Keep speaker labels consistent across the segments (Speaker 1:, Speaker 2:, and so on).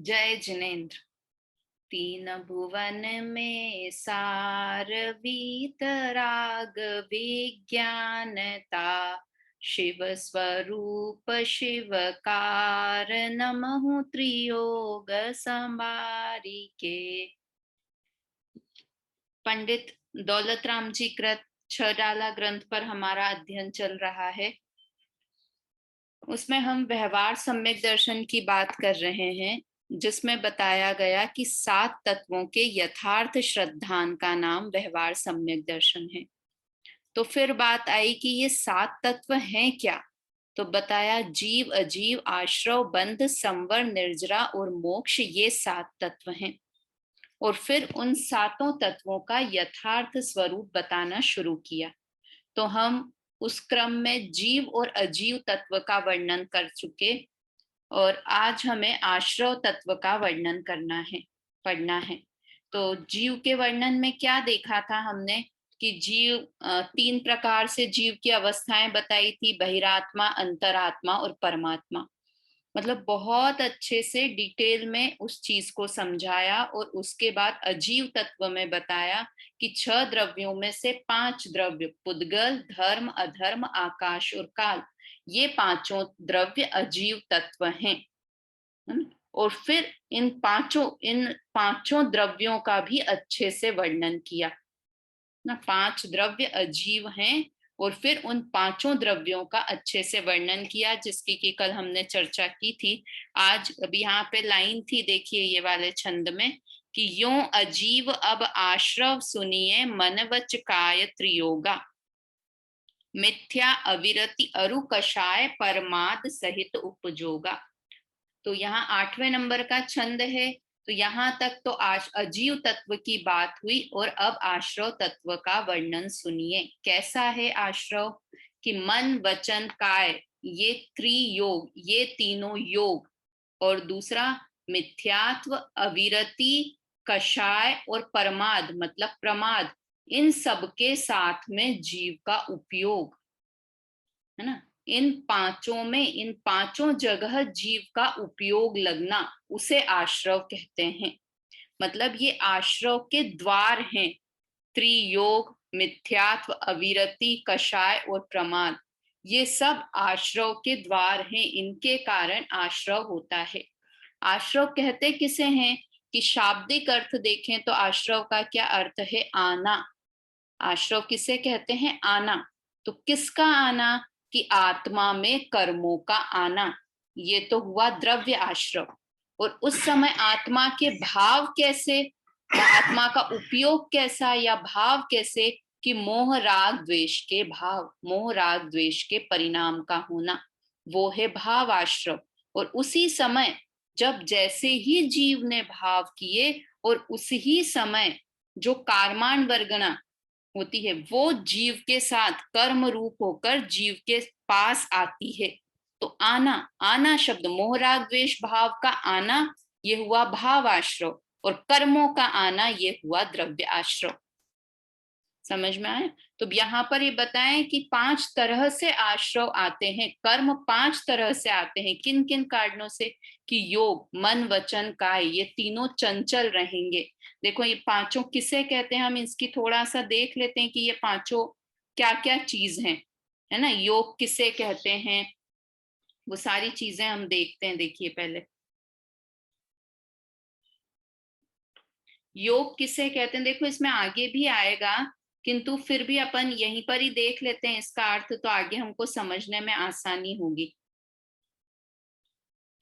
Speaker 1: जय जिनेन्द्र। तीन भुवन में सार वीतराग विज्ञानता, शिव स्वरूप शिवकार नमः त्रियोग संवारिके। पंडित दौलत राम जी कृत छह डाला ग्रंथ पर हमारा अध्ययन चल रहा है। उसमें हम व्यवहार सम्यक दर्शन की बात कर रहे हैं, जिसमें बताया गया कि 7 तत्वों के यथार्थ श्रद्धान का नाम व्यवहार सम्यक दर्शन है। तो फिर बात आई कि ये 7 तत्व हैं क्या। तो बताया जीव अजीव आश्रव बंध संवर निर्जरा और मोक्ष, ये 7 तत्व हैं। और फिर उन 7 तत्वों का यथार्थ स्वरूप बताना शुरू किया। तो हम उस क्रम में जीव और अजीव तत्व का वर्णन कर चुके, और आज हमें आश्रव तत्व का वर्णन पढ़ना है। तो जीव के वर्णन में क्या देखा था हमने कि जीव 3 प्रकार से जीव की अवस्थाएं बताई थी, बहिरात्मा, अंतरात्मा और परमात्मा। मतलब बहुत अच्छे से डिटेल में उस चीज को समझाया। और उसके बाद अजीव तत्व में बताया कि 6 द्रव्यों में से 5 द्रव्य, पुद्गल, धर्म, अधर्म, आकाश और काल, ये 5 द्रव्य अजीव तत्व हैं। और फिर इन पांचों द्रव्यों का भी अच्छे से वर्णन किया ना। 5 द्रव्य अजीव हैं और फिर उन 5 द्रव्यों का अच्छे से वर्णन किया, जिसकी की कल हमने चर्चा की थी। आज अभी यहाँ पे लाइन थी, देखिए ये वाले छंद में, कि यों अजीव अब आश्रव सुनिए मन वच काय त्रियोगा, मिथ्या अविरति अरु कषाय परमाद सहित उपजोगा। तो यहाँ 8वें नंबर का छंद है। तो यहाँ तक तो अजीव तत्व की बात हुई, और अब आश्रव तत्व का वर्णन सुनिए। कैसा है आश्रव? कि मन वचन काय, ये त्रियोग, ये तीनों योग, और दूसरा मिथ्यात्व, अविरति, कषाय और परमाद मतलब प्रमाद, इन सब के साथ में जीव का उपयोग है ना। इन पांचों जगह जीव का उपयोग लगना, उसे आश्रव कहते हैं। मतलब ये आश्रव के द्वार हैं। त्रियोग, मिथ्यात्व, अविरति, कषाय और प्रमाद, ये सब आश्रव के द्वार हैं। इनके कारण आश्रव होता है। आश्रव कहते किसे हैं? कि शाब्दिक अर्थ देखें तो आश्रव का क्या अर्थ है? आना। आश्रव किसे कहते हैं? आना। तो किसका आना? कि आत्मा में कर्मों का आना। ये तो हुआ द्रव्य आश्रव। और उस समय आत्मा के भाव कैसे, आत्मा का उपयोग कैसा या भाव कैसे? कि मोह राग द्वेष के भाव, मोह राग द्वेष के परिणाम का होना, वो है भाव आश्रव। और उसी समय जब जैसे ही जीव ने भाव किए, और उसी समय जो कार्माण वर्गणा होती है, वो जीव के साथ कर्म रूप होकर जीव के पास आती है। तो आना, आना शब्द, मोह राग द्वेष भाव का आना, ये हुआ भाव आश्रव। और कर्मों का आना, ये हुआ द्रव्य आश्रव। समझ में आया? तो यहाँ पर ये बताएं कि 5 तरह से आश्रव आते हैं, कर्म 5 तरह से आते हैं। किन किन कारणों से? कि योग, मन, वचन, काय, ये तीनों चंचल रहेंगे। देखो ये 5 किसे कहते हैं, हम इसकी थोड़ा सा देख लेते हैं कि ये 5 क्या क्या चीज हैं, है ना। योग किसे कहते हैं, वो सारी चीजें हम देखते हैं। देखिए पहले योग किसे कहते हैं, देखो इसमें आगे भी आएगा, किंतु फिर भी अपन यहीं पर ही देख लेते हैं इसका अर्थ, तो आगे हमको समझने में आसानी होगी।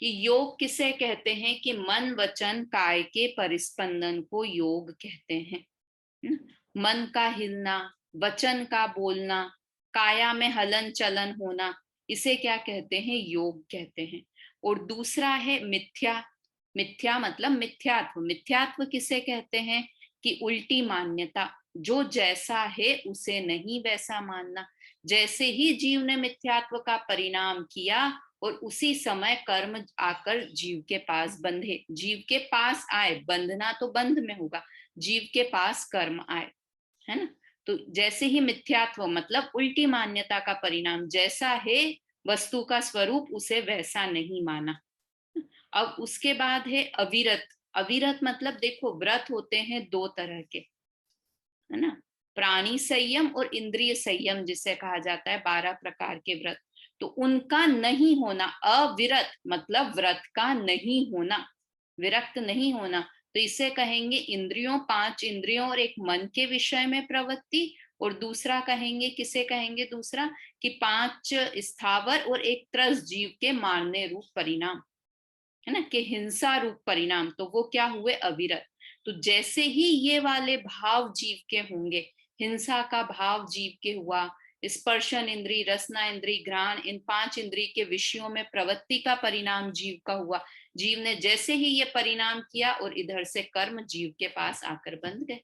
Speaker 1: कि योग किसे कहते हैं? कि मन वचन काय के परिस्पंदन को योग कहते हैं। मन का हिलना, वचन का बोलना, काया में हलन चलन होना, इसे क्या कहते हैं? योग कहते हैं। और दूसरा है मिथ्या। मिथ्या मतलब मिथ्यात्व। मिथ्यात्व किसे कहते हैं? कि उल्टी मान्यता, जो जैसा है उसे नहीं वैसा मानना। जैसे ही जीव ने मिथ्यात्व का परिणाम किया, और उसी समय कर्म आकर जीव के पास बंधे, जीव के पास आए, बंधना तो बंध में होगा, जीव के पास कर्म आए, है ना। तो जैसे ही मिथ्यात्व मतलब उल्टी मान्यता का परिणाम, जैसा है वस्तु का स्वरूप उसे वैसा नहीं माना। अब उसके बाद है अविरत। अविरत मतलब देखो व्रत होते हैं दो तरह के, है ना, प्राणी संयम और इंद्रिय संयम जिसे कहा जाता है, 12 प्रकार के व्रत। तो उनका नहीं होना, अविरत मतलब व्रत का नहीं होना, विरक्त नहीं होना, तो इसे कहेंगे इंद्रियों, 5 इंद्रियों और एक मन के विषय में प्रवृत्ति। और दूसरा कहेंगे, किसे कहेंगे दूसरा, कि 5 स्थावर और एक त्रस जीव के मारने रूप परिणाम, है ना, कि हिंसा रूप परिणाम, तो वो क्या हुए, अविरत। तो जैसे ही ये वाले भाव जीव के होंगे, हिंसा का भाव जीव के हुआ, स्पर्शन इंद्री, रसना इंद्री, घ्राण, इन 5 इंद्री के विषयों में प्रवृत्ति का परिणाम जीव का हुआ, जीव ने जैसे ही ये परिणाम किया और इधर से कर्म जीव के पास आकर बंध गए,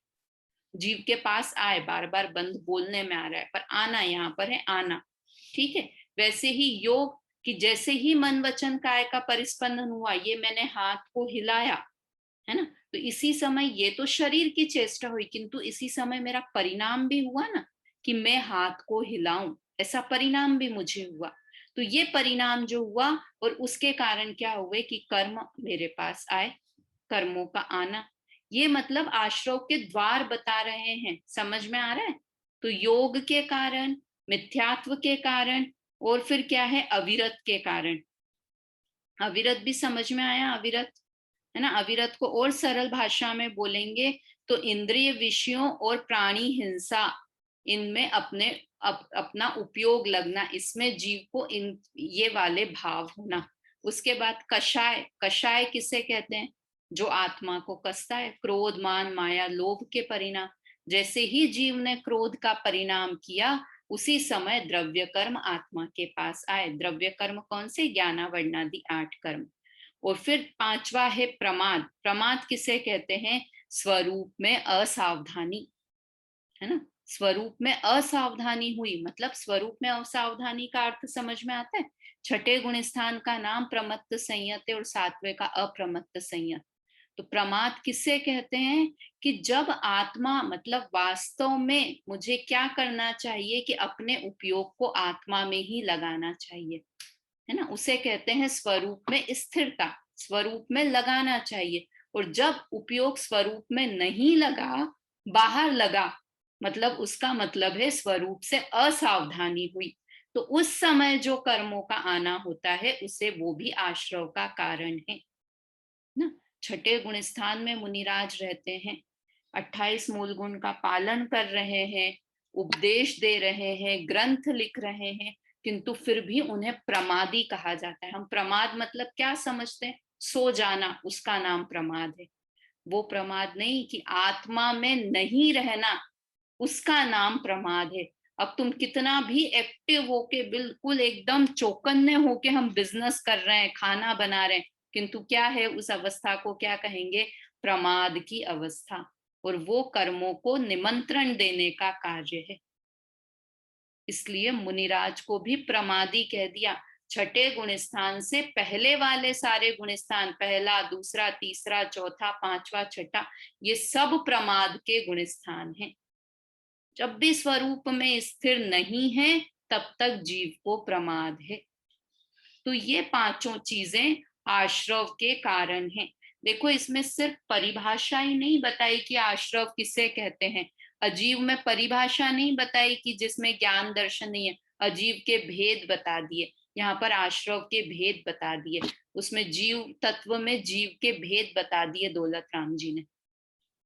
Speaker 1: जीव के पास आए, बार बार बंद बोलने में आ रहा है पर आना यहाँ पर है आना, ठीक है। वैसे ही योग, कि जैसे ही मन वचन काय का परिस्पंदन हुआ, ये मैंने हाथ को हिलाया, है ना, तो इसी समय ये तो शरीर की चेष्टा हुई, किंतु इसी समय मेरा परिणाम भी हुआ ना, कि मैं हाथ को हिलाऊं, ऐसा परिणाम भी मुझे हुआ। तो ये परिणाम जो हुआ और उसके कारण क्या हुए कि कर्म मेरे पास आए, कर्मों का आना, ये मतलब आश्रव के द्वार बता रहे हैं, समझ में आ रहा है। तो योग के कारण, मिथ्यात्व के कारण, और फिर क्या है, अविरत के कारण। अविरत भी समझ में आया, अविरत, है ना। अविरत को और सरल भाषा में बोलेंगे तो इंद्रिय विषयों और प्राणी हिंसा, इनमें अपना उपयोग लगना, इसमें जीव को इन ये वाले भाव होना। उसके बाद कषाय, कषाय किसे कहते हैं, जो आत्मा को कसता है, क्रोध मान माया लोभ के परिणाम। जैसे ही जीव ने क्रोध का परिणाम किया, उसी समय द्रव्य कर्म आत्मा के पास आए। द्रव्य कर्म कौन से, ज्ञाना वर्णादि 8 कर्म। और फिर 5वां है प्रमाद। प्रमाद किसे कहते हैं, स्वरूप में असावधानी, है ना, स्वरूप में असावधानी हुई, मतलब स्वरूप में असावधानी का अर्थ समझ में आता है। छठे गुण स्थान का नाम प्रमत्त संयत है और 7वें का अप्रमत्त संयत। तो प्रमाद किससे कहते हैं, कि जब आत्मा, मतलब वास्तव में मुझे क्या करना चाहिए, कि अपने उपयोग को आत्मा में ही लगाना चाहिए, है ना, उसे कहते हैं स्वरूप में स्थिरता, स्वरूप में लगाना चाहिए। और जब उपयोग स्वरूप में नहीं लगा, बाहर लगा, मतलब उसका मतलब है स्वरूप से असावधानी हुई, तो उस समय जो कर्मों का आना होता है उसे, वो भी आश्रव का कारण है ना। छठे गुण स्थान में मुनिराज रहते हैं, 28 मूल गुण का पालन कर रहे हैं, उपदेश दे रहे हैं, ग्रंथ लिख रहे हैं, किंतु फिर भी उन्हें प्रमादी कहा जाता है। हम प्रमाद मतलब क्या समझते हैं, सो जाना, उसका नाम प्रमाद है। वो प्रमाद नहीं कि आत्मा में नहीं रहना, उसका नाम प्रमाद है। अब तुम कितना भी एक्टिव होके, बिल्कुल एकदम चौकन्ने होके हम बिजनेस कर रहे हैं, खाना बना रहे हैं, किंतु क्या है, उस अवस्था को क्या कहेंगे, प्रमाद की अवस्था। और वो कर्मों को निमंत्रण देने का कार्य है, इसलिए मुनिराज को भी प्रमादी कह दिया। छठे गुण स्थान से पहले वाले सारे गुण स्थान, पहला, दूसरा, तीसरा, चौथा, 5वां, छठा, ये सब प्रमाद के गुण स्थान हैं। जब भी स्वरूप में स्थिर नहीं है, तब तक जीव को प्रमाद है। तो ये पांचों चीजें आश्रव के कारण हैं। देखो इसमें सिर्फ परिभाषा ही नहीं बताई कि आश्रव किसे कहते हैं, अजीव में परिभाषा नहीं बताई कि जिसमें ज्ञान दर्शन नहीं है, अजीव के भेद बता दिए, यहाँ पर आश्रव के भेद बता दिए, उसमें जीव तत्व में जीव के भेद बता दिए दौलत राम जी ने।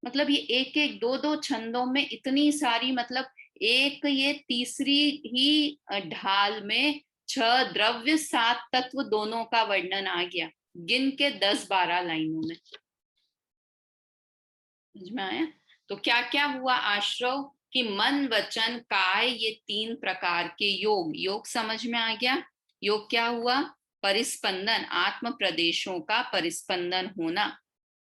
Speaker 1: मतलब ये एक एक दो दो छंदों में इतनी सारी, मतलब एक ये तीसरी ही ढाल में 6 द्रव्य 7 तत्व दोनों का वर्णन आ गया, गिन के 10-12 लाइनों में, समझ में आया। तो क्या क्या हुआ आश्रव, कि मन वचन काय, ये 3 प्रकार के योग, योग समझ में आ गया। योग क्या हुआ, परिस्पंदन, आत्म प्रदेशों का परिस्पंदन होना,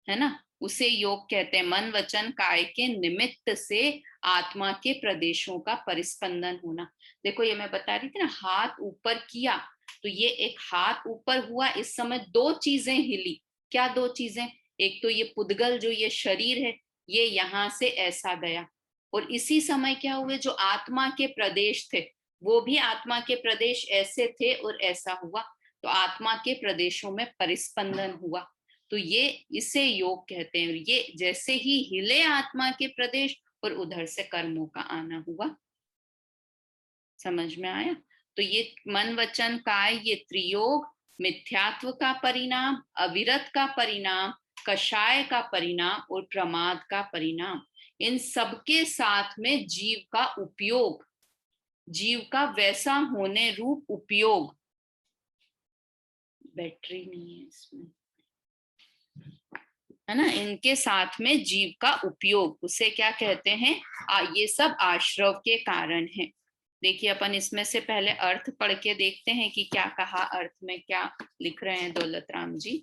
Speaker 1: है ना, उसे योग कहते हैं। मन वचन काय के निमित्त से आत्मा के प्रदेशों का परिस्पंदन होना। देखो ये मैं बता रही थी ना, हाथ ऊपर किया, तो ये एक हाथ ऊपर हुआ, इस समय 2 चीजें हिली। क्या 2 चीजें, एक तो ये पुद्गल जो ये शरीर है, ये यहां से ऐसा गया, और इसी समय क्या हुए, जो आत्मा के प्रदेश थे वो भी आत्मा के प्रदेश ऐसे थे और ऐसा हुआ। तो आत्मा के प्रदेशों में परिस्पंदन हुआ, तो ये इसे योग कहते हैं। ये जैसे ही हिले आत्मा के प्रदेश और उधर से कर्मों का आना हुआ। समझ में आया? तो ये मन वचन काय, ये त्रियोग मिथ्यात्व का परिणाम, अविरत का परिणाम, कषाय का परिणाम और प्रमाद का परिणाम, इन सबके साथ में जीव का उपयोग, जीव का वैसा होने रूप उपयोग, बैटरी नहीं है इसमें, है ना, इनके साथ में जीव का उपयोग, उसे क्या कहते हैं? ये सब आश्रव के कारण है। देखिए अपन इसमें से पहले अर्थ पढ़ के देखते हैं कि क्या कहा, अर्थ में क्या लिख रहे हैं दौलत राम जी।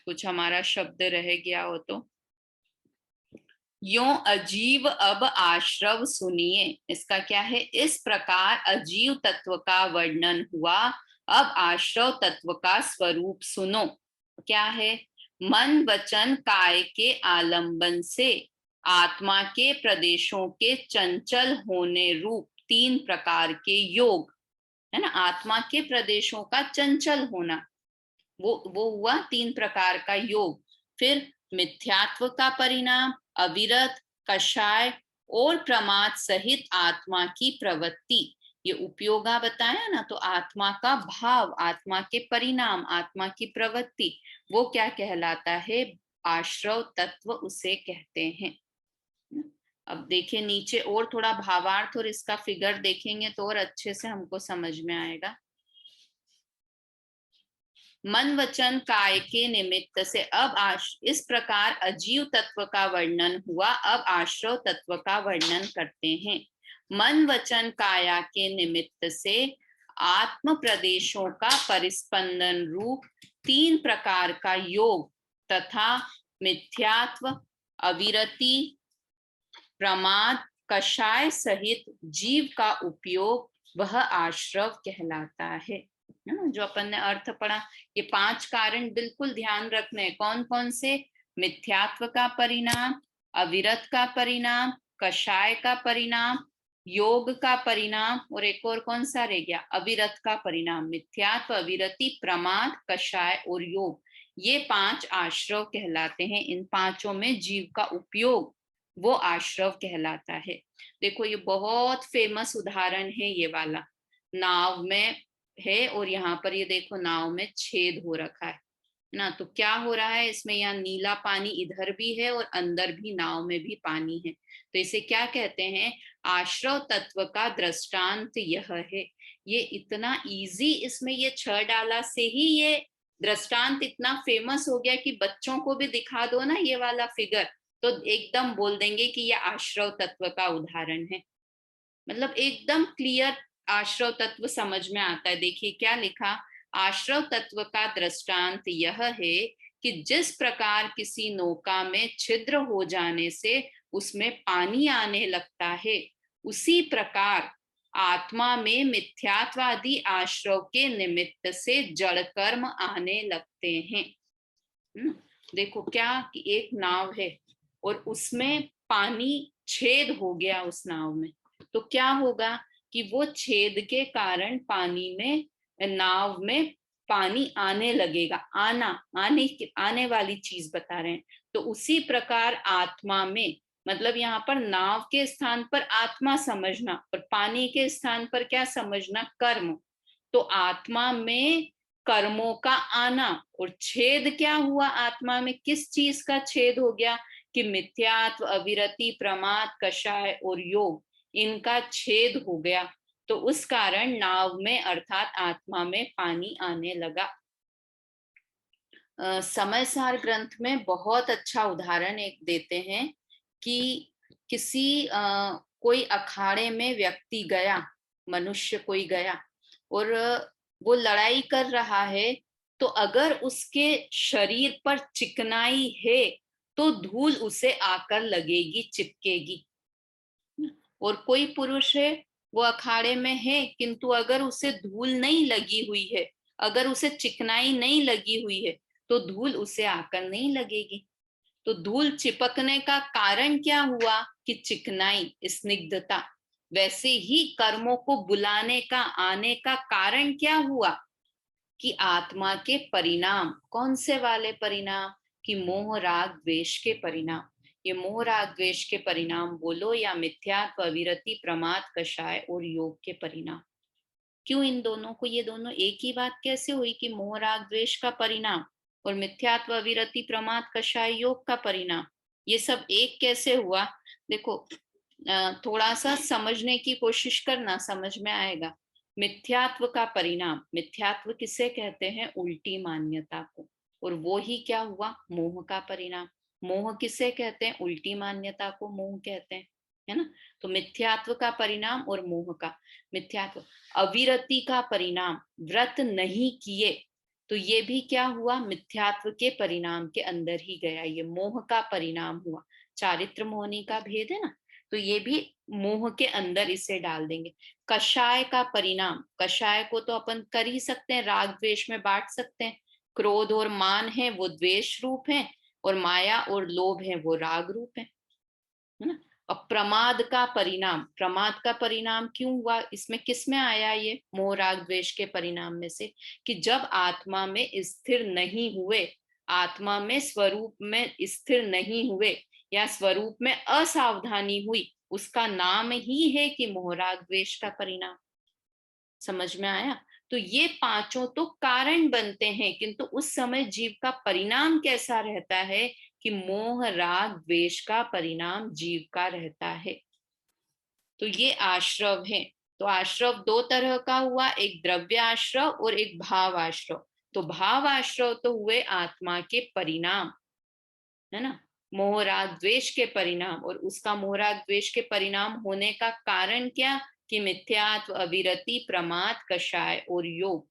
Speaker 1: कुछ हमारा शब्द रह गया हो तो। यो अजीव अब आश्रव सुनिए, इसका क्या है? इस प्रकार अजीव तत्व का वर्णन हुआ, अब आश्रव तत्व का स्वरूप सुनो। क्या है? मन वचन काय के आलंबन से आत्मा के प्रदेशों के चंचल होने रूप 3 प्रकार के योग, है ना, आत्मा के प्रदेशों का चंचल होना, वो हुआ 3 प्रकार का योग। फिर मिथ्यात्व का परिणाम, अविरत, कषाय और प्रमाद सहित आत्मा की प्रवृत्ति, ये उपयोगा बताया ना, तो आत्मा का भाव, आत्मा के परिणाम, आत्मा की प्रवृत्ति, वो क्या कहलाता है? आश्रव तत्व उसे कहते हैं। अब देखिए नीचे और थोड़ा भावार्थ और इसका फिगर देखेंगे तो और अच्छे से हमको समझ में आएगा। मन वचन काय के निमित्त से अब इस प्रकार अजीव तत्व का वर्णन हुआ, अब आश्रव तत्व का वर्णन करते हैं। मन वचन काया के निमित्त से आत्म प्रदेशों का परिस्पंदन रूप 3 प्रकार का योग तथा मिथ्यात्व, अविरति, प्रमाद, कषाय सहित जीव का उपयोग, वह आश्रव कहलाता है ना। जो अपन ने अर्थ पढ़ा, ये 5 कारण बिल्कुल ध्यान रखने, कौन कौन से? मिथ्यात्व का परिणाम, अविरत का परिणाम, कषाय का परिणाम, योग का परिणाम, और एक और कौन सा रह गया? अविरत का परिणाम। मिथ्यात्व, अविरति, प्रमाद, कषाय और योग, ये 5 आश्रव कहलाते हैं। इन पांचों में जीव का उपयोग, वो आश्रव कहलाता है। देखो ये बहुत फेमस उदाहरण है ये वाला, नाव में है और यहाँ पर ये देखो नाव में छेद हो रखा है ना, तो क्या हो रहा है इसमें? यहाँ नीला पानी इधर भी है और अंदर भी नाव में भी पानी है, तो इसे क्या कहते हैं? आश्रव तत्व का दृष्टांत यह है। ये इतना इजी, इसमें ये 6 डाला से ही ये दृष्टांत इतना फेमस हो गया कि बच्चों को भी दिखा दो ना ये वाला फिगर, तो एकदम बोल देंगे कि यह आश्रव तत्व का उदाहरण है। मतलब एकदम क्लियर आश्रव तत्व समझ में आता है। देखिए क्या लिखा, आश्रव तत्व का दृष्टांत यह है कि जिस प्रकार किसी नौका में छिद्र हो जाने से उसमें पानी आने लगता है, उसी प्रकार आत्मा में मिथ्यात्वादी आश्रव के निमित्त से जड़ कर्म आने लगते हैं। देखो क्या कि एक नाव है और उसमें पानी छेद हो गया उस नाव में, तो क्या होगा कि वो छेद के कारण पानी में, नाव में पानी आने लगेगा। आने वाली चीज बता रहे हैं। तो उसी प्रकार आत्मा में, मतलब यहाँ पर नाव के स्थान पर आत्मा समझना और पानी के स्थान पर क्या समझना? कर्म। तो आत्मा में कर्मों का आना, और छेद क्या हुआ आत्मा में? किस चीज का छेद हो गया? कि मिथ्यात्व, अविरति, प्रमाद, कषाय और योग, इनका छेद हो गया। तो उस कारण नाव में अर्थात आत्मा में पानी आने लगा। समय सार ग्रंथ में बहुत अच्छा उदाहरण एक देते हैं कि किसी कोई अखाड़े में व्यक्ति गया, मनुष्य कोई गया और वो लड़ाई कर रहा है, तो अगर उसके शरीर पर चिकनाई है तो धूल उसे आकर लगेगी, चिपकेगी। और कोई पुरुष है, वो अखाड़े में है, किंतु अगर उसे धूल नहीं लगी हुई है, अगर उसे चिकनाई नहीं लगी हुई है, तो धूल उसे आकर नहीं लगेगी। तो धूल चिपकने का कारण क्या हुआ? कि चिकनाई, स्निग्धता। वैसे ही कर्मों को बुलाने का, आने का कारण क्या हुआ? कि आत्मा के परिणाम कौन से वाले परिणाम, कि मोह राग द्वेष के परिणाम। ये मोह राग द्वेष के परिणाम बोलो या मिथ्यात्व, अविरति, प्रमाद, कषाय और योग के परिणाम। क्यों इन दोनों को, ये दोनों एक ही बात कैसे हुई कि मोह राग द्वेष का परिणाम और मिथ्यात्व, अविरति, प्रमाद, कषाय, योग का परिणाम, ये सब एक कैसे हुआ? देखो, थोड़ा सा समझने की कोशिश करना, समझ में आएगा। मिथ्यात्व का परिणाम, मिथ्यात्व किसे कहते हैं? उल्टी मान्यता को। और वो ही क्या हुआ? मोह का परिणाम। मोह किसे कहते हैं? उल्टी मान्यता को मोह कहते हैं, है ना। तो मिथ्यात्व का परिणाम और मोह का। मिथ्यात्व, अविरति का परिणाम, व्रत नहीं किए, तो ये भी क्या हुआ? मिथ्यात्व के परिणाम के अंदर ही गया, ये मोह का परिणाम हुआ। चारित्र मोहनी का भेद है ना, तो ये भी मोह के अंदर इसे डाल देंगे। कषाय का परिणाम, कषाय को तो अपन कर ही सकते हैं, राग द्वेष में बांट सकते हैं। क्रोध और मान है वो द्वेष रूप है, और माया और लोभ है वो राग रूप है ना। और प्रमाद का परिणाम, प्रमाद का परिणाम क्यों हुआ? इसमें किस में आया ये मोह राग द्वेष के परिणाम में से? कि जब आत्मा में स्थिर नहीं हुए, आत्मा में स्वरूप में स्थिर नहीं हुए, या स्वरूप में असावधानी हुई, उसका नाम ही है कि मोह राग द्वेष का परिणाम। समझ में आया? तो ये पांचों तो कारण बनते हैं, किंतु उस समय जीव का परिणाम कैसा रहता है? कि मोह राग द्वेष का परिणाम जीव का रहता है। तो ये आश्रव है। तो आश्रव दो तरह का हुआ, एक द्रव्य आश्रव और एक भाव आश्रव। तो भाव आश्रव तो हुए आत्मा के परिणाम, है ना, मोह राग द्वेष के परिणाम। और उसका मोह राग द्वेष के परिणाम होने का कारण क्या? कि मिथ्यात्व, अविरति, प्रमाद, कषाय और योग,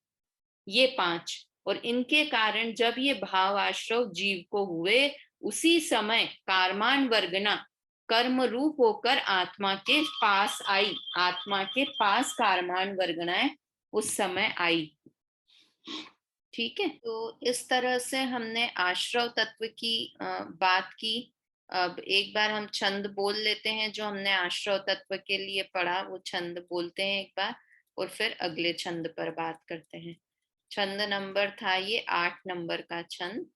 Speaker 1: ये पांच। और इनके कारण जब ये भाव आश्रव जीव को हुए, उसी समय कारमान वर्गना कर्म रूप होकर आत्मा के पास आई, आत्मा के पास कारमान वर्गनाएं उस समय आई। ठीक है, तो इस तरह से हमने आश्रव तत्व की बात की। अब एक बार हम छंद बोल लेते हैं जो हमने आश्रव तत्व के लिए पढ़ा, वो छंद बोलते हैं एक बार, और फिर अगले छंद पर बात करते हैं। छंद नंबर था ये 8 नंबर का छंद।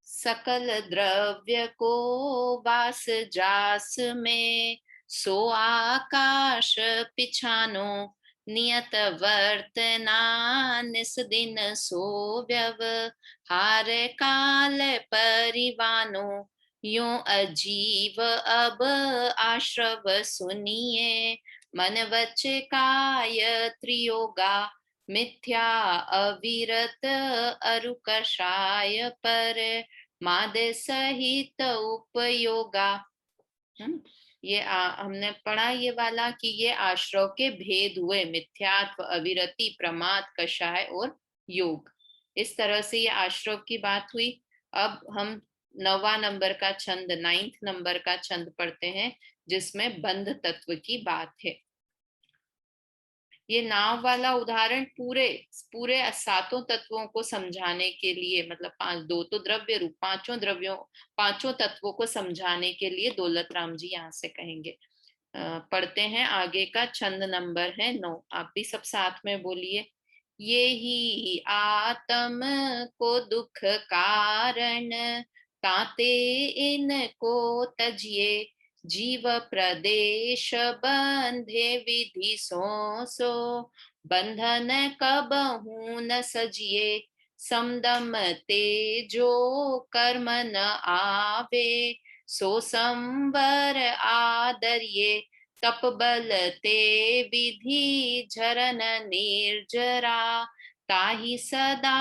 Speaker 1: सकल द्रव्य को वास जास में, सो आकाश पिछानो, नियत वर्तना निस दिन सो व्यवहार काल परिवानो, यूं अजीव अब आश्रव सुनिए, मन वच काय त्रियोगा, मिथ्या अविरत अरु कषाय पर, मादे सहित उपयोगा। ये हमने पढ़ा ये वाला कि ये आश्रव के भेद हुए, मिथ्यात्व, अविरति, प्रमाद, कषाय और योग। इस तरह से ये आश्रव की बात हुई। अब हम 9वां नंबर का छंद, 9th नंबर का छंद पढ़ते हैं, जिसमें बंध तत्व की बात है। ये नाव वाला उदाहरण पूरे पूरे सातों तत्वों को समझाने के लिए, मतलब दो तो द्रव्य रूप, पांचों तत्वों को समझाने के लिए दौलत राम जी यहाँ से कहेंगे। पढ़ते हैं आगे का छंद नंबर है 9। आप भी सब साथ में बोलिए। ये ही आत्म को दुख कारण, ताते इनको तजिए, जीव प्रदेश बंधे विधि सो बंधन कबहू न सजिए, समदम तेजो कर्म न आवे, सो संवर आदरिये, तप बल ते विधि झरन निर्जरा, ताहि सदा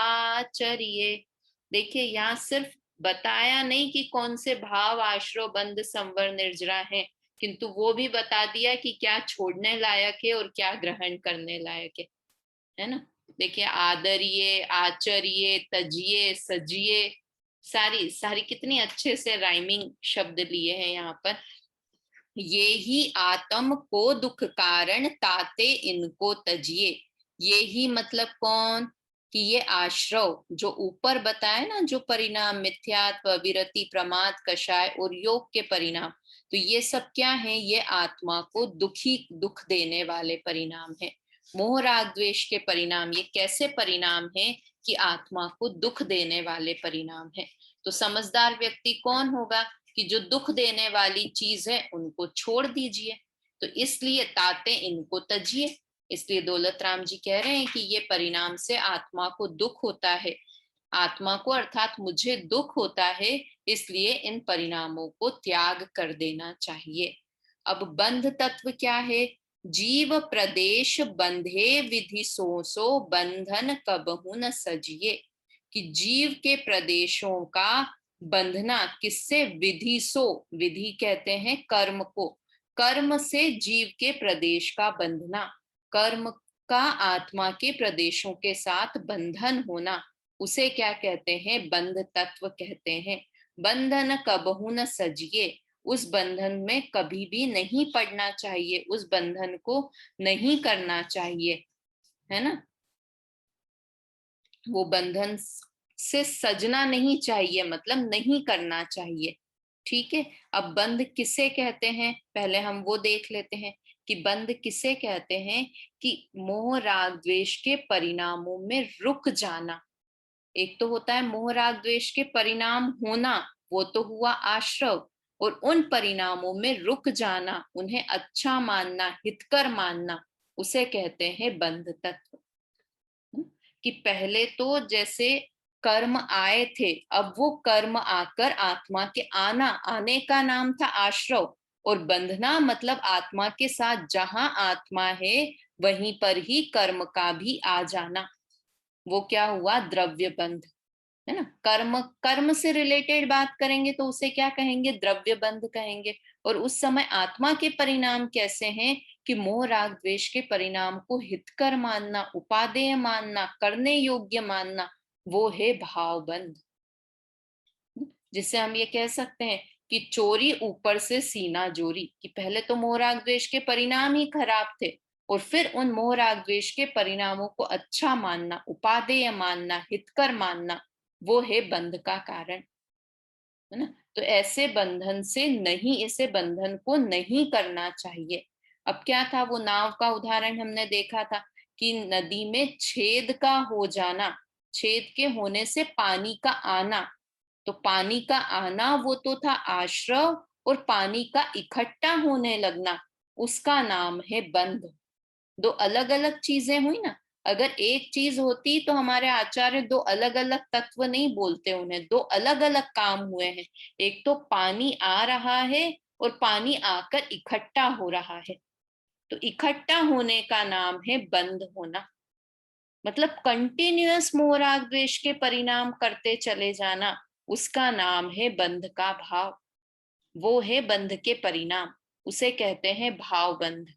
Speaker 1: आचरिये। देखिए, यहाँ सिर्फ बताया नहीं कि कौन से भाव आश्रव बंद संवर निर्जरा है, किंतु वो भी बता दिया कि क्या छोड़ने लायक है और क्या ग्रहण करने लायक है ना। देखिए, आदरिये, आचरिये, तजिए, सजिए, सारी सारी कितनी अच्छे से राइमिंग शब्द लिए हैं यहाँ पर। ये ही आत्म को दुख कारण, ताते इनको तजिए। ये ही मतलब कौन? कि ये आश्रव जो ऊपर बताए ना, जो परिणाम मिथ्यात्व, विरति, प्रमाद, कषाय और योग के परिणाम, तो ये सब क्या है? ये आत्मा को दुख देने वाले परिणाम है। मोह राग द्वेष के परिणाम ये कैसे परिणाम है कि आत्मा को दुख देने वाले परिणाम है। तो समझदार व्यक्ति कौन होगा कि जो दुख देने वाली चीज है उनको छोड़ दीजिए। तो इसलिए ताते इनको तजिए। इसलिए दौलत राम जी कह रहे हैं कि ये परिणाम से आत्मा को दुख होता है, आत्मा को अर्थात मुझे दुख होता है, इसलिए इन परिणामों को त्याग कर देना चाहिए। अब बंध तत्व क्या है? जीव प्रदेश बंधे विधि सो बंधन कबहु न सजिए। कि जीव के प्रदेशों का बंधना किससे? विधि सो, विधि कहते हैं कर्म को, कर्म से जीव के प्रदेश का बंधना, कर्म का आत्मा के प्रदेशों के साथ बंधन होना, उसे क्या कहते हैं? बंध तत्व कहते हैं। बंधन कबहु न सजिए, उस बंधन में कभी भी नहीं पड़ना चाहिए, उस बंधन को नहीं करना चाहिए, है ना। वो बंधन से सजना नहीं चाहिए, मतलब नहीं करना चाहिए। ठीक है। अब बंध किसे कहते हैं पहले हम वो देख लेते हैं कि बंध किसे कहते हैं। कि मोह राग द्वेष के परिणामों में रुक जाना। एक तो होता है मोह राग द्वेष के परिणाम होना, वो तो हुआ आश्रव, और उन परिणामों में रुक जाना, उन्हें अच्छा मानना, हितकर मानना, उसे कहते हैं बंध तत्व। कि पहले तो जैसे कर्म आए थे, अब वो कर्म आकर आत्मा के आना, आने का नाम था आश्रव, और बंधना मतलब आत्मा के साथ जहां आत्मा है वहीं पर ही कर्म का भी आ जाना, वो क्या हुआ? द्रव्य बंध, है ना। कर्म, कर्म से रिलेटेड बात करेंगे तो उसे क्या कहेंगे? द्रव्य बंध कहेंगे। और उस समय आत्मा के परिणाम कैसे हैं? कि मोह राग द्वेष के परिणाम को हितकर मानना, उपादेय मानना, करने योग्य मानना, वो है भाव बंध। जिससे हम ये कह सकते हैं कि चोरी ऊपर से सीना जोरी। कि पहले तो मोह राग द्वेष के परिणाम ही खराब थे, और फिर उन मोह राग द्वेष के परिणामों को अच्छा मानना, उपादेय मानना, हितकर मानना, वो है बंध का कारण, है ना। तो ऐसे बंधन से नहीं, ऐसे बंधन को नहीं करना चाहिए। अब क्या था वो नाव का उदाहरण हमने देखा था कि नदी में छेद का हो जाना, छेद के होने से पानी का आना, तो पानी का आना वो तो था आश्रव, और पानी का इकट्ठा होने लगना उसका नाम है बंध। दो अलग अलग चीजें हुई ना। अगर एक चीज होती तो हमारे आचार्य दो अलग अलग तत्व नहीं बोलते, उन्हें दो अलग अलग काम हुए हैं। एक तो पानी आ रहा है और पानी आकर इकट्ठा हो रहा है, तो इकट्ठा होने का नाम है बंध होना। मतलब कंटिन्यूअस मोह राग द्वेष के परिणाम करते चले जाना, उसका नाम है बंध का भाव, वो है बंध के परिणाम, उसे कहते हैं भाव बंध।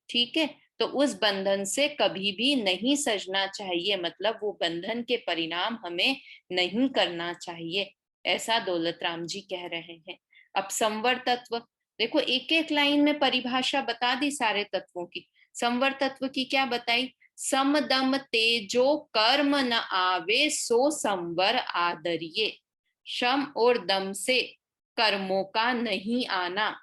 Speaker 1: ठीक है। तो उस बंधन से कभी भी नहीं सजना चाहिए, मतलब वो बंधन के परिणाम हमें नहीं करना चाहिए, ऐसा दौलत राम जी कह रहे हैं। अब संवर तत्व देखो, एक एक लाइन में परिभाषा बता दी सारे तत्वों की। संवर तत्व की क्या बताई? सम दम तेजो कर्म न आवे सो संवर आदरिये। शम और दम से कर्मों का नहीं आना,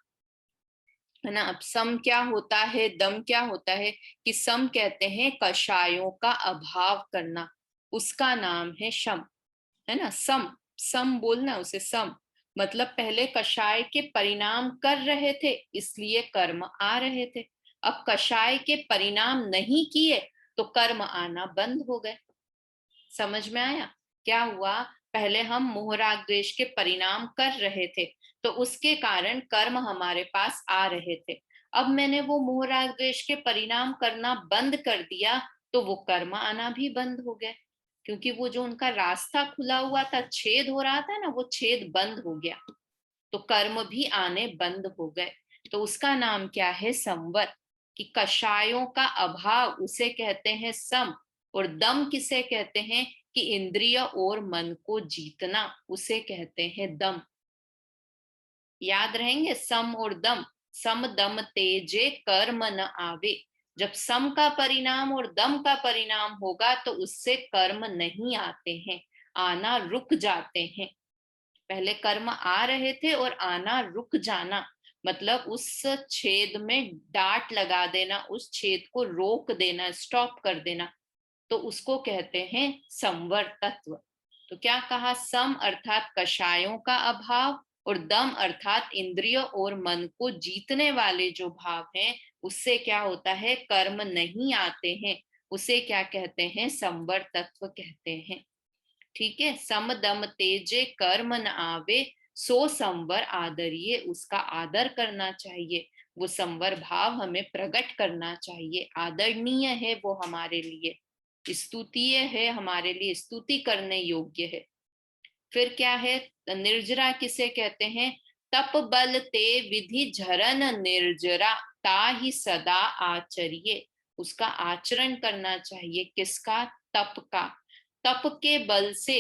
Speaker 1: है ना। अब सम क्या होता है, दम क्या होता है? कि सम कहते हैं कषायों का अभाव करना, उसका नाम है शम, है ना। सम, सम बोलना उसे, सम मतलब पहले कषाय के परिणाम कर रहे थे इसलिए कर्म आ रहे थे, अब कषाय के परिणाम नहीं किए तो कर्म आना बंद हो गए। समझ में आया? क्या हुआ? पहले हम मोह राग द्वेष के परिणाम कर रहे थे, तो उसके कारण कर्म हमारे पास आ रहे थे। अब मैंने वो मोह राग द्वेष के परिणाम करना बंद कर दिया, तो वो कर्म आना भी बंद हो गए, क्योंकि वो जो उनका रास्ता खुला हुआ था, छेद हो रहा था ना, वो छेद बंद हो गया, तो कर्म भी आने बंद हो गए। तो उसका नाम क्या है? संवर। कि कषायों का अभाव उसे कहते हैं सम, और दम किसे कहते हैं? कि इंद्रिय और मन को जीतना, उसे कहते हैं दम। याद रहेंगे सम और दम। सम दम तेजे कर्म न आवे। जब सम का परिणाम और दम का परिणाम होगा तो उससे कर्म नहीं आते हैं, आना रुक जाते हैं। पहले कर्म आ रहे थे और आना रुक जाना, मतलब उस छेद में डाट लगा देना, उस छेद को रोक देना, स्टॉप कर देना, तो उसको कहते हैं संवर तत्व। तो क्या कहा, सम अर्थात कषायों का अभाव, और दम अर्थात इंद्रियों और मन को जीतने वाले जो भाव हैं, उससे क्या होता है, कर्म नहीं आते हैं, उसे क्या कहते हैं, संवर तत्व कहते हैं। ठीक है, सम दम तेजे कर्म न आवे, सो संवर आदरिये, उसका आदर करना चाहिए, वो संवर भाव हमें प्रकट करना चाहिए, आदरणीय है वो हमारे लिए, स्तुतीय है हमारे लिए, स्तुति करने योग्य है। फिर क्या है, निर्जरा किसे कहते हैं, तप बल ते विधि झरन निर्जरा, ता ही सदा आचरिये, उसका आचरण करना चाहिए, किसका, तप का, तप के बल से,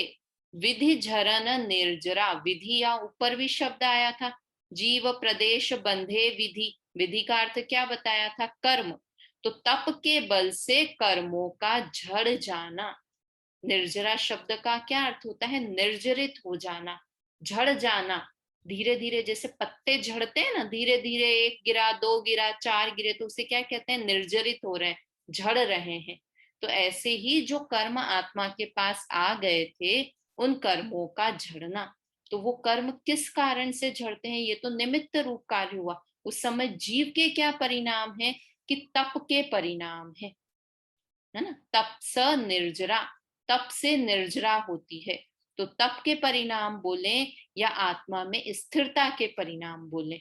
Speaker 1: विधि झरन निर्जरा, विधि या ऊपर भी शब्द आया था, जीव प्रदेश बंधे विधि, विधि का अर्थ क्या बताया था, कर्म, तो तप के बल से कर्मों का झड़ जाना, निर्जरा शब्द का क्या अर्थ होता है, निर्जरित हो जाना, झड़ जाना, धीरे धीरे जैसे पत्ते झड़ते हैं ना, धीरे धीरे एक गिरा, दो गिरा, चार गिरे, तो उसे क्या कहते हैं, निर्जरित हो रहे हैं, झड़ रहे हैं। तो ऐसे ही जो कर्म आत्मा के पास आ गए थे, उन कर्मों का झड़ना, तो वो कर्म किस कारण से झड़ते हैं, ये तो निमित्त रूप कार्य हुआ, उस समय जीव के क्या परिणाम है, कि तप के परिणाम है ना, तप स निर्जरा, तप से निर्जरा होती है, तो तप के परिणाम बोले या आत्मा में स्थिरता के परिणाम बोले,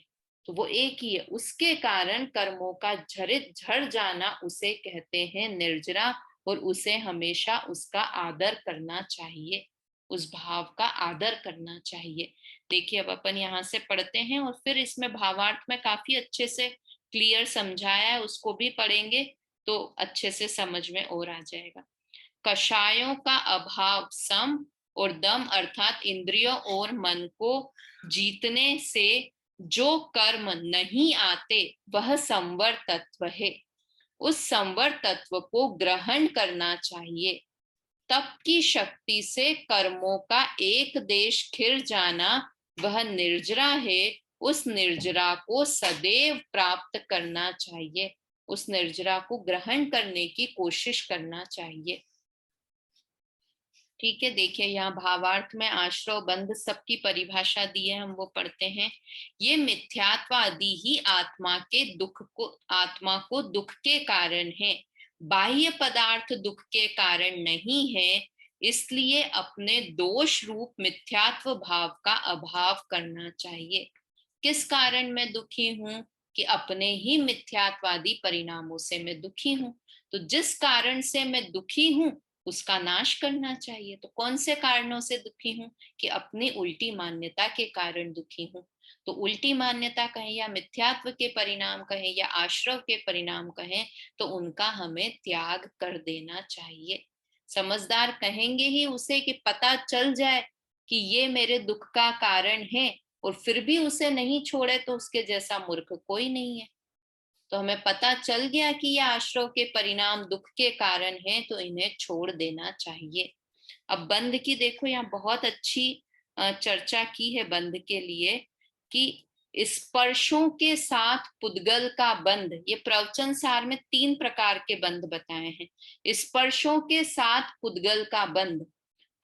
Speaker 1: तो वो एक ही है, उसके कारण कर्मों का झड़ जाना उसे कहते हैं निर्जरा, और उसे हमेशा उसका आदर करना चाहिए, उस भाव का आदर करना चाहिए। देखिए अब अपन यहाँ से पढ़ते हैं, और फिर इसमें भावार्थ में काफी अच्छे से क्लियर समझाया है, उसको भी पढ़ेंगे तो अच्छे से समझ में और आ जाएगा। कषायों का अभाव सम और दम अर्थात इंद्रियों और मन को जीतने से जो कर्म नहीं आते, वह संवर तत्व है, उस संवर तत्व को ग्रहण करना चाहिए। तप की शक्ति से कर्मों का एक देश खिर जाना, वह निर्जरा है, उस निर्जरा को सदैव प्राप्त करना चाहिए, उस निर्जरा को ग्रहण करने की कोशिश करना चाहिए। ठीक है, देखिए यहाँ भावार्थ में आश्रव बंध सबकी परिभाषा दी है, हम वो पढ़ते हैं। ये मिथ्यात्व आदि ही आत्मा को दुख के कारण है, बाह्य पदार्थ दुख के कारण नहीं है, इसलिए अपने दोष रूप मिथ्यात्व भाव का अभाव करना चाहिए। किस कारण मैं दुखी हूं, कि अपने ही मिथ्यात्वादी परिणामों से मैं दुखी हूं, तो जिस कारण से मैं दुखी हूं उसका नाश करना चाहिए। तो कौन से कारणों से दुखी हूं, कि अपनी उल्टी मान्यता के कारण दुखी हूं, तो उल्टी मान्यता कहें या मिथ्यात्व के परिणाम कहें या आश्रव के परिणाम कहें, तो उनका हमें त्याग कर देना चाहिए। समझदार कहेंगे ही उसे कि पता चल जाए कि ये मेरे दुख का कारण है, और फिर भी उसे नहीं छोड़े, तो उसके जैसा मूर्ख कोई नहीं है। तो हमें पता चल गया कि यह आश्रव के परिणाम दुख के कारण हैं, तो इन्हें छोड़ देना चाहिए। अब बंध की देखो, यहाँ बहुत अच्छी चर्चा की है बंध के लिए, कि स्पर्शों के साथ पुद्गल का बंध, ये प्रवचन सार में 3 प्रकार के बंध बताए हैं। स्पर्शों के साथ पुद्गल का बंध,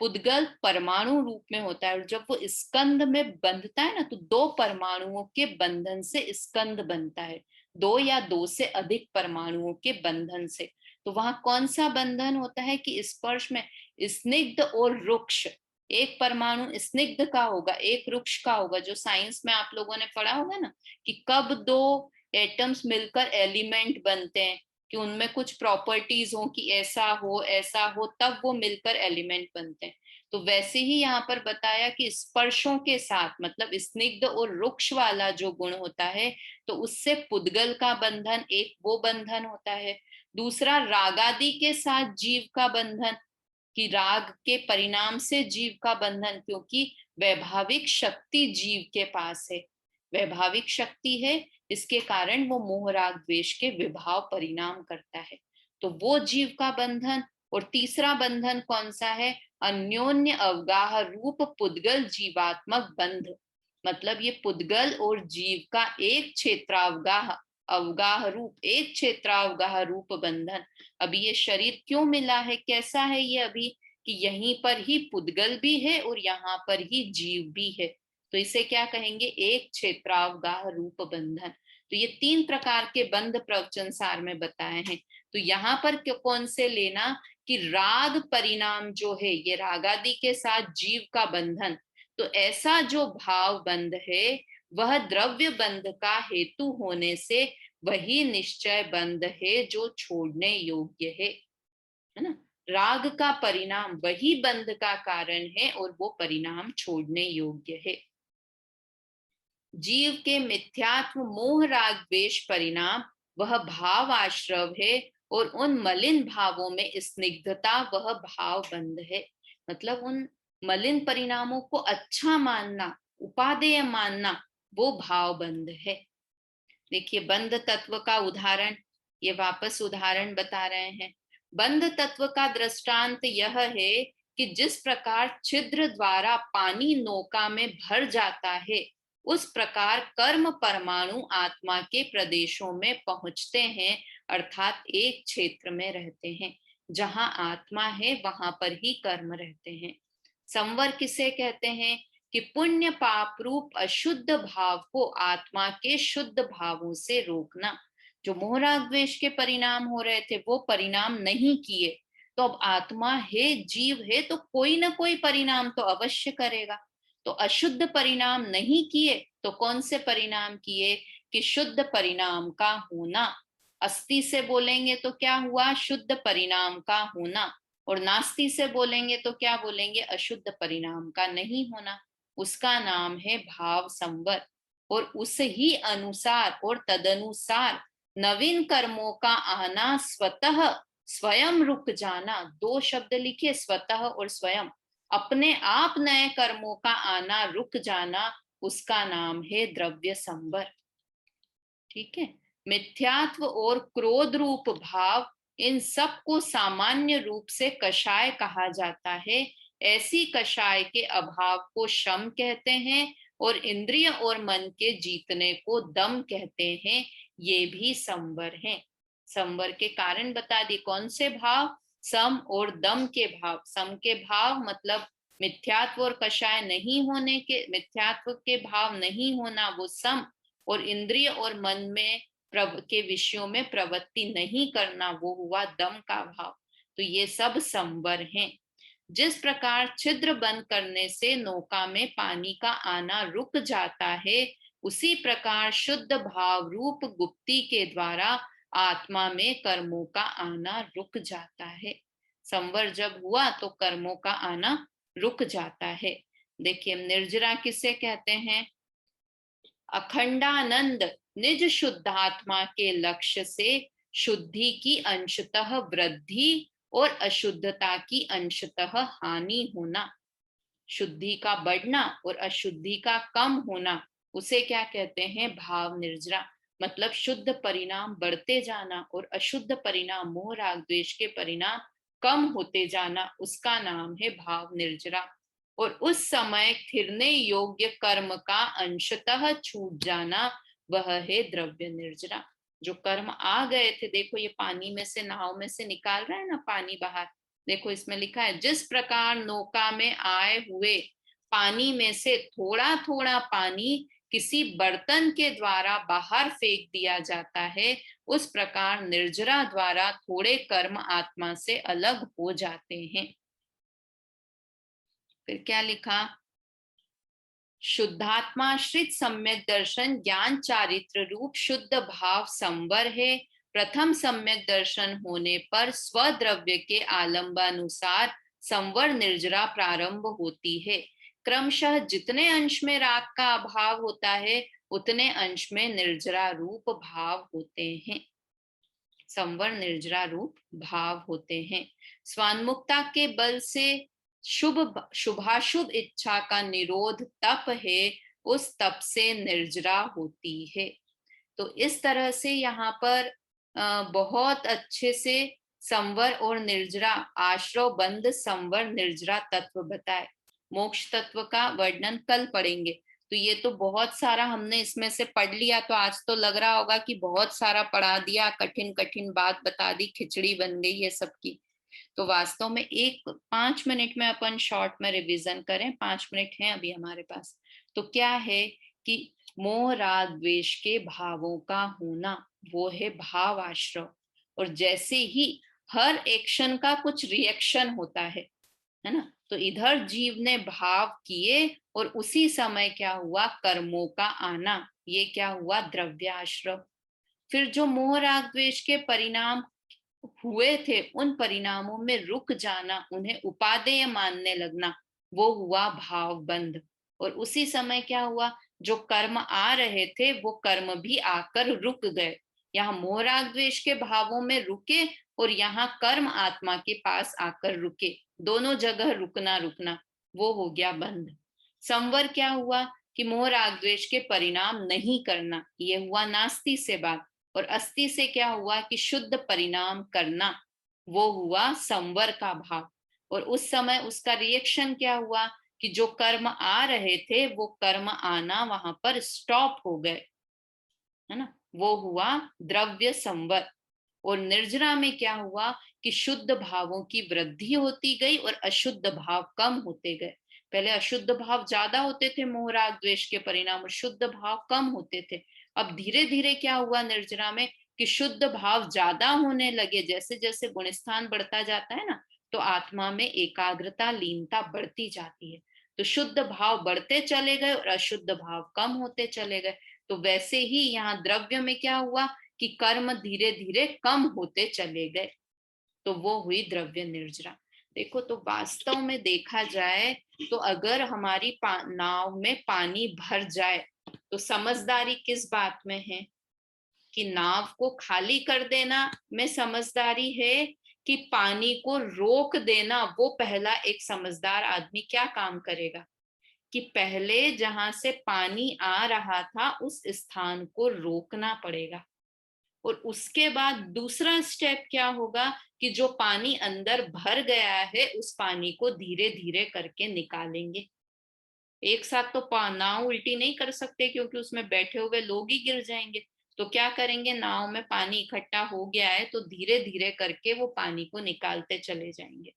Speaker 1: पुद्गल परमाणु रूप में होता है, और जब वो स्कंद में बंधता है ना, तो 2 परमाणुओं के बंधन से स्कंद बनता है, 2 या 2 से अधिक परमाणुओं के बंधन से। तो वहां कौन सा बंधन होता है, कि स्पर्श में स्निग्ध और रुक्ष, एक परमाणु स्निग्ध का होगा, एक रुक्ष का होगा, जो साइंस में आप लोगों ने पढ़ा होगा ना, कि कब 2 एटम्स मिलकर एलिमेंट बनते हैं, कि उनमें कुछ प्रॉपर्टीज हो, कि ऐसा हो तब वो मिलकर एलिमेंट बनते हैं। तो वैसे ही यहाँ पर बताया कि स्पर्शों के साथ, मतलब स्निग्ध और रुक्ष वाला जो गुण होता है, तो उससे पुद्गल का बंधन, एक वो बंधन होता है। दूसरा रागादि के साथ जीव का बंधन, कि राग के परिणाम से जीव का बंधन, क्योंकि वैभाविक शक्ति जीव के पास है, वैभाविक शक्ति है, इसके कारण वो मोह राग द्वेष के विभाव परिणाम करता है, तो वो जीव का बंधन। और तीसरा बंधन कौन सा है, अन्योन्य अवगाह रूप पुद्गल जीवात्मक बंध, मतलब ये पुद्गल और जीव का एक क्षेत्रावगाह अवगाह रूप, एक क्षेत्रावगाह रूप बंधन। अभी ये शरीर क्यों मिला है, कैसा है ये अभी, कि यहीं पर ही पुद्गल भी है और यहाँ पर ही जीव भी है, तो इसे क्या कहेंगे, एक क्षेत्रावगाह रूप बंधन। तो ये 3 प्रकार के बंध प्रवचन सार में बताए हैं। तो यहाँ पर कौन से लेना कि राग परिणाम जो है ये रागादि के साथ जीव का बंधन, तो ऐसा जो भाव बंध है वह द्रव्य बंध का हेतु होने से वही निश्चय बंध है जो छोड़ने योग्य है ना। राग का परिणाम वही बंध का कारण है और वो परिणाम छोड़ने योग्य है। जीव के मिथ्यात्व मोह राग द्वेष परिणाम वह भाव आश्रव है और उन मलिन भावों में स्निग्धता वह भाव बंध है। मतलब उन मलिन परिणामों को अच्छा मानना, उपादेय मानना, वो भाव बंध है। देखिए बंध तत्व का उदाहरण, ये वापस उदाहरण बता रहे हैं। बंध तत्व का दृष्टांत यह है कि जिस प्रकार छिद्र द्वारा पानी नौका में भर जाता है, उस प्रकार कर्म परमाणु आत्मा के प्रदेशों में पहुंचते हैं, अर्थात एक क्षेत्र में रहते हैं। जहां आत्मा है वहां पर ही कर्म रहते हैं। संवर किसे कहते हैं कि पुण्य पाप रूप अशुद्ध भाव को आत्मा के शुद्ध भावों से रोकना। जो मोह राग द्वेष के परिणाम हो रहे थे वो परिणाम नहीं किए, तो अब आत्मा है, जीव है, तो कोई ना कोई परिणाम तो अवश्य करेगा। तो अशुद्ध परिणाम नहीं किए तो कौन से परिणाम किए कि शुद्ध परिणाम का होना। अस्ति से बोलेंगे तो क्या हुआ, शुद्ध परिणाम का होना, और नास्ति से बोलेंगे तो क्या बोलेंगे, अशुद्ध परिणाम का नहीं होना। उसका नाम है भाव संवर। और उस ही अनुसार और तदनुसार नवीन कर्मों का आना स्वतः स्वयं रुक जाना, 2 शब्द लिखिए, स्वतः और स्वयं, अपने आप नए कर्मों का आना रुक जाना, उसका नाम है द्रव्य संवर। ठीक है। मिथ्यात्व और क्रोध रूप भाव, इन सब को सामान्य रूप से कषाय कहा जाता है। ऐसी कषाय के अभाव को शम कहते हैं और इंद्रिय और मन के जीतने को दम कहते हैं। ये भी संवर हैं। संवर के कारण बता दी, कौन से भाव, सम और दम के भाव। सम के भाव मतलब मिथ्यात्व और कषाय नहीं होने के, मिथ्यात्व के भाव नहीं होना वो सम, और इंद्रिय और मन में के विषयों में प्रवृत्ति नहीं करना वो हुआ दम का भाव। तो ये सब संवर हैं। जिस प्रकार छिद्र बंद करने से नौका में पानी का आना रुक जाता है, उसी प्रकार शुद्ध भाव रूप गुप्ती के द्वारा आत्मा में कर्मों का आना रुक जाता है। संवर जब हुआ तो कर्मों का आना रुक जाता है। देखिए निर्जरा किसे कहते हैं, अखंडानंद निज शुद्धात्मा के लक्ष्य से शुद्धि की अंशतः वृद्धि और अशुद्धता की अंशतः हानि होना। शुद्धि का बढ़ना और अशुद्धि का कम होना, उसे क्या कहते हैं, भाव निर्जरा। मतलब शुद्ध परिणाम बढ़ते जाना और अशुद्ध परिणाम मोह राग द्वेष के परिणाम कम होते जाना, उसका नाम है भाव निर्जरा। और उस समय फिरने योग्य कर्म का अंशतः छूट जाना, वह है द्रव्य निर्जरा। जो कर्म आ गए थे, देखो ये पानी में से, नाव में से निकाल रहा है ना पानी बाहर, देखो इसमें लिखा है, जिस प्रकार नौका में आए हुए पानी में से थोड़ा थोड़ा पानी किसी बर्तन के द्वारा बाहर फेंक दिया जाता है, उस प्रकार निर्जरा द्वारा थोड़े कर्म आत्मा से अलग हो जाते हैं। फिर क्या लिखा, शुद्धात्माश्रित सम्यक दर्शन ज्ञान चारित्र रूप शुद्ध भाव संवर है। प्रथम सम्यक दर्शन होने पर स्वद्रव्य के आलंबानुसार संवर निर्जरा प्रारंभ होती है। क्रमशः जितने अंश में राग का अभाव होता है उतने अंश में निर्जरा रूप भाव होते हैं, संवर निर्जरा रूप भाव होते हैं। स्वान्मुक्ता के बल से शुभाशुभ इच्छा का निरोध तप है, उस तप से निर्जरा होती है। तो इस तरह से यहाँ पर बहुत अच्छे से संवर और निर्जरा, आश्रव बंद संवर निर्जरा तत्व बताए। मोक्ष तत्व का वर्णन कल पढ़ेंगे। तो ये तो बहुत सारा हमने इसमें से पढ़ लिया, तो आज तो लग रहा होगा कि बहुत सारा पढ़ा दिया, कठिन कठिन बात बता दी, खिचड़ी बन गई ये सबकी। तो वास्तव में 5 मिनट में अपन शॉर्ट में रिवीजन करें, 5 मिनट हैं अभी हमारे पास। तो क्या है कि मोह राग द्वेष के भावों का होना, वो है भाव आश्रव। और जैसे ही हर एक्शन का कुछ रिएक्शन होता है ना, तो इधर जीव ने भाव किए और उसी समय क्या हुआ, कर्मों का आना, ये क्या हुआ, द्रव्य आश्रव। फिर जो मोह राग द्वेष के परिणाम हुए थे, उन परिणामों में रुक जाना, उन्हें उपादेय मानने लगना, वो हुआ भाव बंध। और उसी समय क्या हुआ, जो कर्म आ रहे थे वो कर्म भी आकर रुक गए। यहाँ मोह राग द्वेष के भावों में रुके और यहाँ कर्म आत्मा के पास आकर रुके, दोनों जगह रुकना रुकना, वो हो गया बंध। संवर क्या हुआ कि मोह राग द्वेष के परिणाम नहीं करना, ये हुआ नास्ति से बात। और अस्थि से क्या हुआ कि शुद्ध परिणाम करना, वो हुआ संवर का भाव। और उस समय उसका रिएक्शन क्या हुआ कि जो कर्म आ रहे थे वो कर्म आना वहां पर स्टॉप हो गए, है ना, वो हुआ द्रव्य संवर। और निर्जरा में क्या हुआ कि शुद्ध भावों की वृद्धि होती गई और अशुद्ध भाव कम होते गए। पहले अशुद्ध भाव ज्यादा होते थे मोह राग द्वेष के परिणाम, और शुद्ध भाव कम होते थे। अब धीरे धीरे क्या हुआ निर्जरा में कि शुद्ध भाव ज्यादा होने लगे। जैसे जैसे गुणस्थान बढ़ता जाता है ना, तो आत्मा में एकाग्रता लीनता बढ़ती जाती है। तो शुद्ध भाव बढ़ते चले गए और अशुद्ध भाव कम होते चले गए। तो वैसे ही यहाँ द्रव्य में क्या हुआ कि कर्म धीरे धीरे कम होते चले गए, तो वो हुई द्रव्य निर्जरा। देखो, तो वास्तव में देखा जाए तो अगर हमारी नाव में पानी भर जाए तो समझदारी किस बात में है, कि नाव को खाली कर देना में समझदारी है कि पानी को रोक देना। वो पहला एक समझदार आदमी क्या काम करेगा कि पहले जहां से पानी आ रहा था उस स्थान को रोकना पड़ेगा, और उसके बाद दूसरा स्टेप क्या होगा कि जो पानी अंदर भर गया है उस पानी को धीरे धीरे करके निकालेंगे। एक साथ तो नाव उल्टी नहीं कर सकते, क्योंकि उसमें बैठे हुए लोग ही गिर जाएंगे। तो क्या करेंगे, नाव में पानी इकट्ठा हो गया है तो धीरे धीरे करके वो पानी को निकालते चले जाएंगे।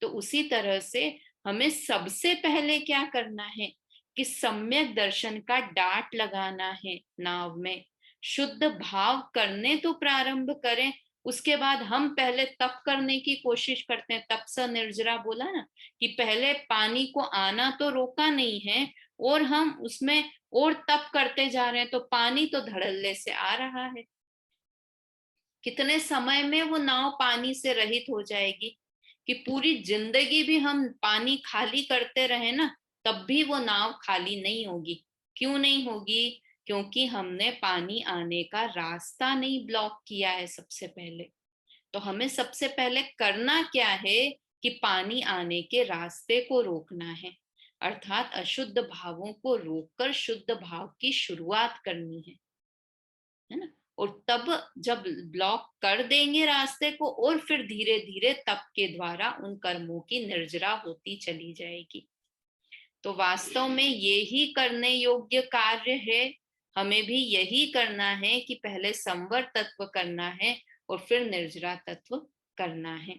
Speaker 1: तो उसी तरह से हमें सबसे पहले क्या करना है कि सम्यक दर्शन का डाट लगाना है नाव में, शुद्ध भाव करने तो प्रारंभ करें। उसके बाद हम पहले तप करने की कोशिश करते हैं। तप स निर्जरा बोला ना, कि पहले पानी को आना तो रोका नहीं है और हम उसमें और तप करते जा रहे हैं, तो पानी तो धड़ल्ले से आ रहा है। कितने समय में वो नाव पानी से रहित हो जाएगी, कि पूरी जिंदगी भी हम पानी खाली करते रहे ना, तब भी वो नाव खाली नहीं होगी। क्यों नहीं होगी? क्योंकि हमने पानी आने का रास्ता नहीं ब्लॉक किया है सबसे पहले। तो हमें सबसे पहले करना क्या है कि पानी आने के रास्ते को रोकना है, अर्थात अशुद्ध भावों को रोककर शुद्ध भाव की शुरुआत करनी है ना। और तब जब ब्लॉक कर देंगे रास्ते को, और फिर धीरे धीरे तप के द्वारा उन कर्मों की निर्जरा होती चली जाएगी। तो वास्तव में ये ही करने योग्य कार्य है। हमें भी यही करना है कि पहले संवर तत्व करना है और फिर निर्जरा तत्व करना है।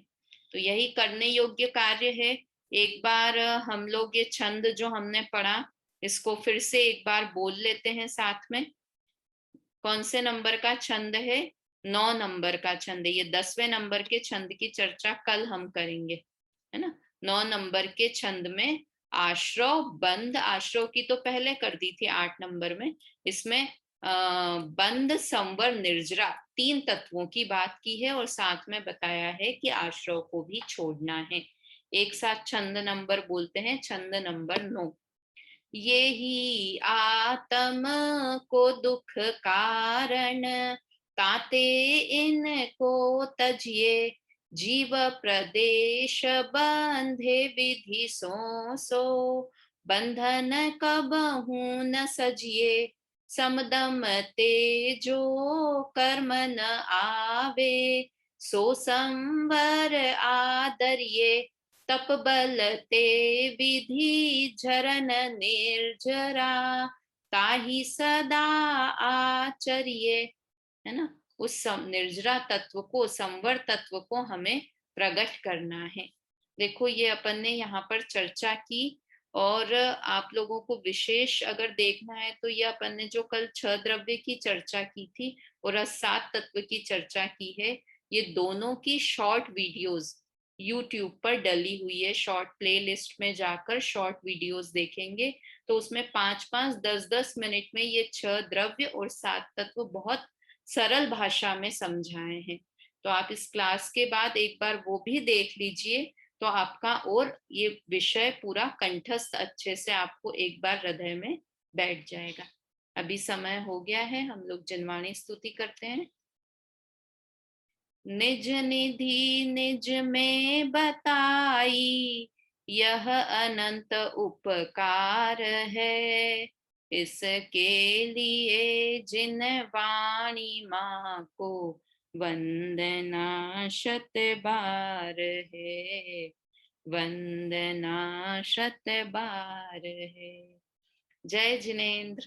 Speaker 1: तो यही करने योग्य कार्य है। एक बार हम लोग ये छंद जो हमने पढ़ा, इसको फिर से एक बार बोल लेते हैं साथ में। कौन से नंबर का छंद है? 9 नंबर का छंद है। ये 10वें नंबर के छंद की चर्चा कल हम करेंगे, है ना। 9 नंबर के छंद में आश्रव बंध, आश्रव की तो पहले कर दी थी 8 नंबर में। इसमें बंध संवर निर्जरा 3 तत्वों की बात की है, और साथ में बताया है कि आश्रव को भी छोड़ना है। एक साथ छंद नंबर बोलते हैं, छंद नंबर 9। ये ही आत्म को दुख कारण, ताते इनको तजिए, जीव प्रदेश बंधे विधि सो बंधन कबहू न सजिए, समदम तेजो कर्म न आवे, सो संवर आदरिये, तप बल ते विधि झरन निर्जरा, ताहि सदा आचर्य, है ना। उस निर्जरा तत्व को, संवर तत्व को हमें प्रकट करना है। देखो ये अपन ने यहाँ पर चर्चा की, और आप लोगों को विशेष अगर देखना है तो ये अपन ने जो कल 6 द्रव्य की चर्चा की थी और 7 तत्व की चर्चा की है, ये दोनों की शॉर्ट वीडियोस यूट्यूब पर डली हुई है। शॉर्ट प्लेलिस्ट में जाकर शॉर्ट वीडियोस देखेंगे तो उसमें 5-5, 10-10 मिनट में ये 6 द्रव्य और 7 तत्व बहुत सरल भाषा में समझाए हैं। तो आप इस क्लास के बाद एक बार वो भी देख लीजिए, तो आपका और ये विषय पूरा कंठस्थ अच्छे से आपको एक बार हृदय में बैठ जाएगा। अभी समय हो गया है, हम लोग जिनवाणी स्तुति करते हैं। निज निधि निज में बताई, यह अनंत उपकार है, इसके लिए जिन वाणी माँ को वंदना शत बार है, वंदना शत बार है। जय जिनेन्द्र।